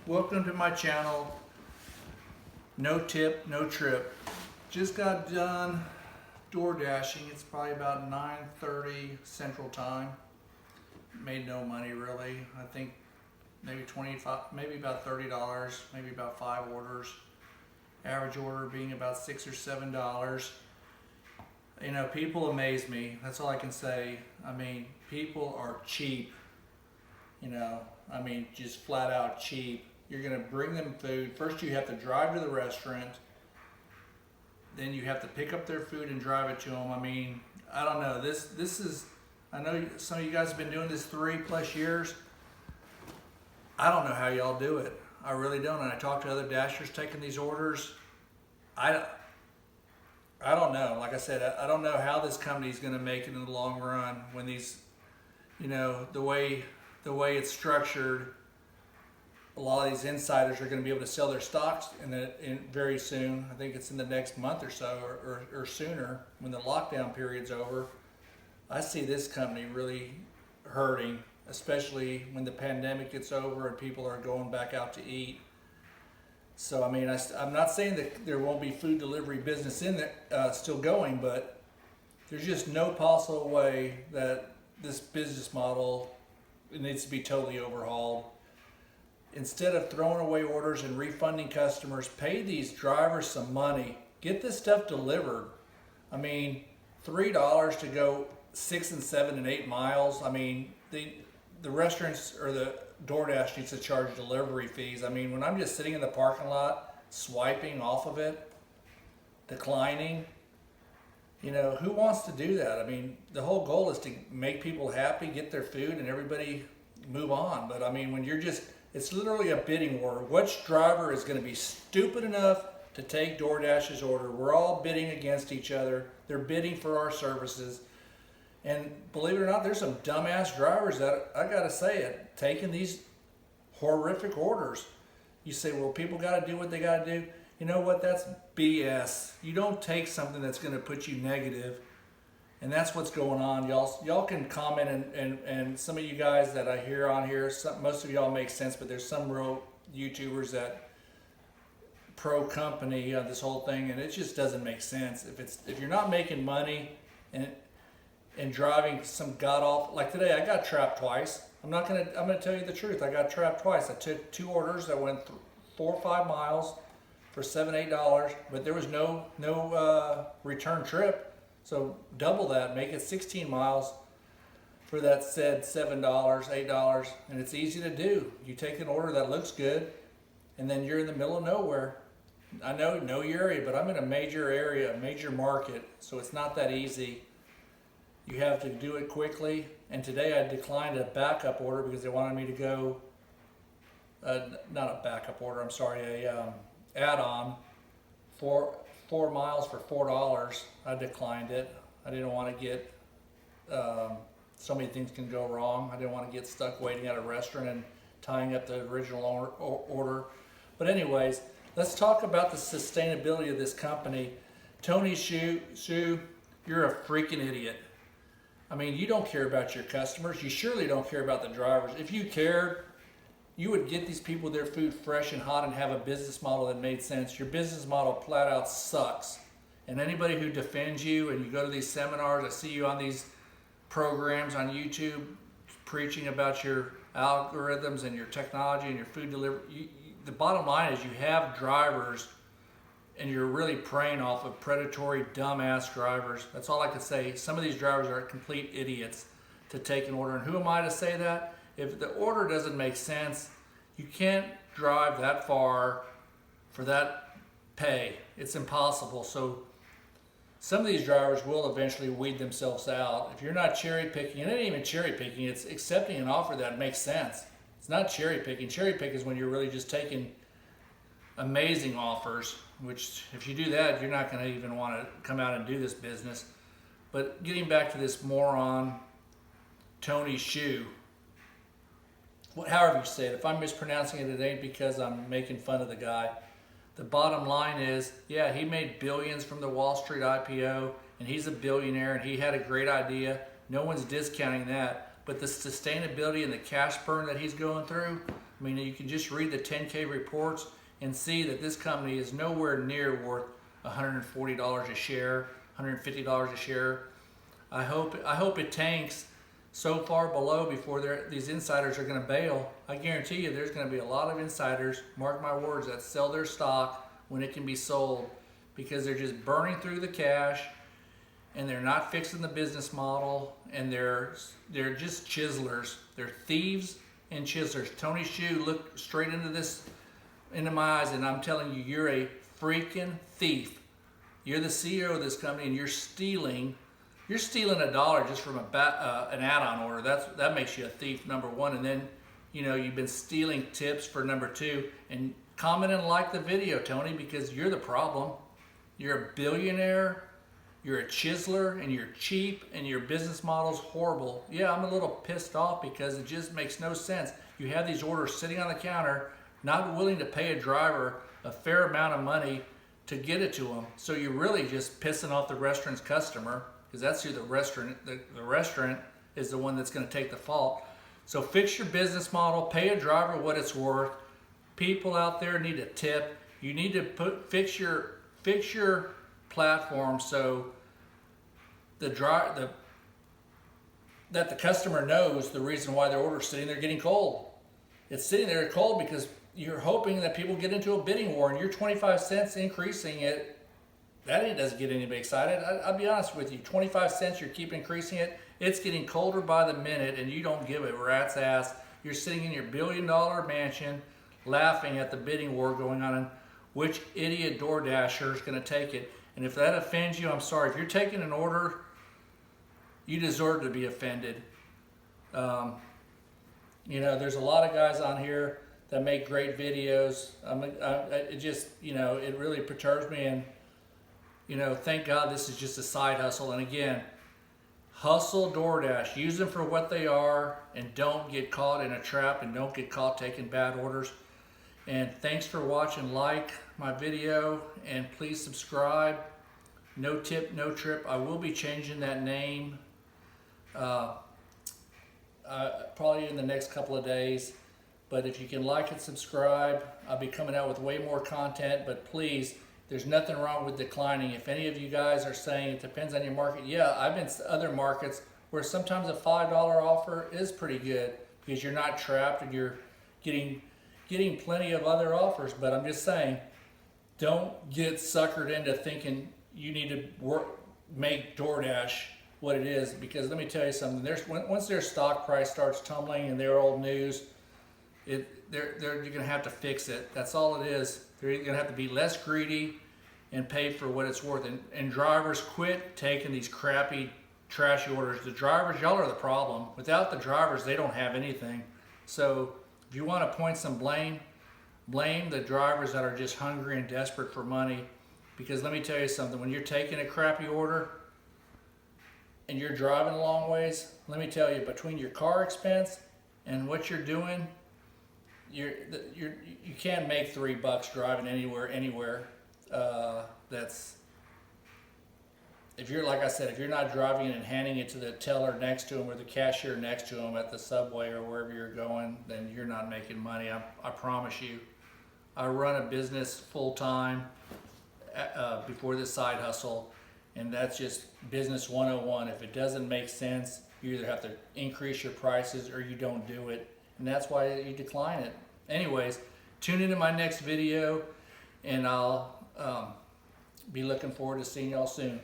Welcome to my channel. No tip, no trip. Just got done door dashing. It's probably about 9:30 Central Time. Made no money really. I think maybe 25, maybe about $30, maybe about 5 orders. Average order being about $6 or $7. You know, people amaze me. That's all I can say. I mean, people are cheap. You know, I mean, just flat out cheap. You're gonna bring them food. First you have to drive to the restaurant. Then you have to pick up their food and drive it to them. I mean, I don't know. This is, I know some of you guys have been doing this 3+ years. I don't know how y'all do it. I really don't. And I talk to other dashers taking these orders. I don't know. Like I said, I don't know how this company is gonna make it in the long run when these, you know, the way it's structured. A lot of these insiders are going to be able to sell their stocks in very soon. I think it's in the next month or so, or sooner, when the lockdown period's over. I see this company really hurting, especially when the pandemic gets over and people are going back out to eat. So I mean, I'm not saying that there won't be food delivery business in there still going, but there's just no possible way that this business model, it needs to be totally overhauled. Instead of throwing away orders and refunding customers, pay these drivers some money. Get this stuff delivered. I mean, $3 to go 6 and 7 and 8 miles. I mean, the restaurants or the DoorDash needs to charge delivery fees. I mean, when I'm just sitting in the parking lot, swiping off of it, declining, you know, who wants to do that? I mean, the whole goal is to make people happy, get their food, and everybody move on. But I mean, when you're just, it's literally a bidding war. Which driver is going to be stupid enough to take DoorDash's order? We're all bidding against each other. They're bidding for our services. And believe it or not, there's some dumbass drivers that, I got to say it, taking these horrific orders. You say, well, people got to do what they got to do. You know what? That's BS. You don't take something that's going to put you negative. And that's what's going on. Y'all can comment, and some of you guys that I hear on here, most of y'all make sense, but there's some real YouTubers that pro company this whole thing, and it just doesn't make sense. If you're not making money and driving some god awful, like today I got trapped twice. I'm gonna tell you the truth. I got trapped twice. I took 2 orders that went 4 or 5 miles for $7, $8, but there was no return trip. So double that, make it 16 miles for that said $7, $8, and it's easy to do. You take an order that looks good, and then you're in the middle of nowhere. I know your area, but I'm in a major area, a major market, so it's not that easy. You have to do it quickly, and today I declined a backup order because they wanted me to go, not a backup order, I'm sorry, a add-on for 4 miles for $4. I declined it. I didn't want to get, so many things can go wrong. I didn't want to get stuck waiting at a restaurant and tying up the original order. But anyways, let's talk about the sustainability of this company. Tony Xu, you're a freaking idiot. I mean, you don't care about your customers. You surely don't care about the drivers. If you cared, you would get these people their food fresh and hot and have a business model that made sense. Your business model flat out sucks. And anybody who defends you, and you go to these seminars, I see you on these programs on YouTube preaching about your algorithms and your technology and your food delivery. The bottom line is you have drivers and you're really preying off of predatory, dumbass drivers. That's all I can say. Some of these drivers are complete idiots to take an order. And who am I to say that? If the order doesn't make sense, you can't drive that far for that pay. It's impossible. So some of these drivers will eventually weed themselves out. If you're not cherry picking, and it ain't even cherry picking, it's accepting an offer that makes sense. It's not cherry picking. Cherry pick is when you're really just taking amazing offers, which if you do that, you're not going to even want to come out and do this business. But getting back to this moron, Tony Xu, however you say it, if I'm mispronouncing it, it ain't because I'm making fun of the guy. The bottom line is, yeah, he made billions from the Wall Street IPO, and he's a billionaire, and he had a great idea. No one's discounting that. But the sustainability and the cash burn that he's going through, I mean, you can just read the 10K reports and see that this company is nowhere near worth $140 a share, $150 a share. I hope it tanks so far below before these insiders are going to bail. I guarantee you there's going to be a lot of insiders, mark my words, that sell their stock when it can be sold because they're just burning through the cash and they're not fixing the business model, and they're just chiselers. They're thieves and chiselers. Tony Xu looked straight into my eyes, and I'm telling you, you're a freaking thief. You're the CEO of this company, and you're stealing $1 just from an add-on order. That makes you a thief, number one. And then, you've been stealing tips for number two. And comment and like the video, Tony, because you're the problem. You're a billionaire, you're a chiseler, and you're cheap, and your business model's horrible. Yeah, I'm a little pissed off because it just makes no sense. You have these orders sitting on the counter, not willing to pay a driver a fair amount of money to get it to them. So you're really just pissing off the restaurant's customer, because that's who the restaurant is the one that's going to take the fault. So fix your business model, pay a driver what it's worth. People out there need a tip. You need to fix your platform so that the customer knows the reason why their order's sitting there getting cold. It's sitting there cold because you're hoping that people get into a bidding war, and you're 25 cents increasing it. That doesn't get anybody excited. I'll be honest with you. 25 cents, you keep increasing it. It's getting colder by the minute, and you don't give a rat's ass. You're sitting in your billion-dollar mansion laughing at the bidding war going on, and which idiot DoorDasher is going to take it. And if that offends you, I'm sorry. If you're taking an order, you deserve to be offended. There's a lot of guys on here that make great videos. It really perturbs me, and thank God this is just a side hustle. And again, hustle DoorDash. Use them for what they are, and don't get caught in a trap, and don't get caught taking bad orders. And thanks for watching. Like my video, and please subscribe. No Tip, No Trip. I will be changing that name probably in the next couple of days. But if you can like and subscribe, I'll be coming out with way more content. But please, there's nothing wrong with declining. If any of you guys are saying it depends on your market, yeah, I've been to other markets where sometimes a $5 offer is pretty good because you're not trapped and you're getting plenty of other offers. But I'm just saying, don't get suckered into thinking you need to make DoorDash what it is, because let me tell you something. Once their stock price starts tumbling and they're old news, you're going to have to fix it. That's all it is. They're going to have to be less greedy and pay for what it's worth. And drivers, quit taking these crappy, trashy orders. The drivers, y'all are the problem. Without the drivers, they don't have anything. So if you want to point some blame the drivers that are just hungry and desperate for money. Because let me tell you something, when you're taking a crappy order and you're driving a long ways, let me tell you, between your car expense and what you're doing, you can't make $3 driving anywhere. If you're, like I said, if you're not driving it and handing it to the teller next to him or the cashier next to him at the subway or wherever you're going, then you're not making money. I promise you. I run a business full time before this side hustle, and that's just business 101. If it doesn't make sense, you either have to increase your prices or you don't do it, and that's why you decline it. Anyways, tune into my next video, and I'll be looking forward to seeing y'all soon.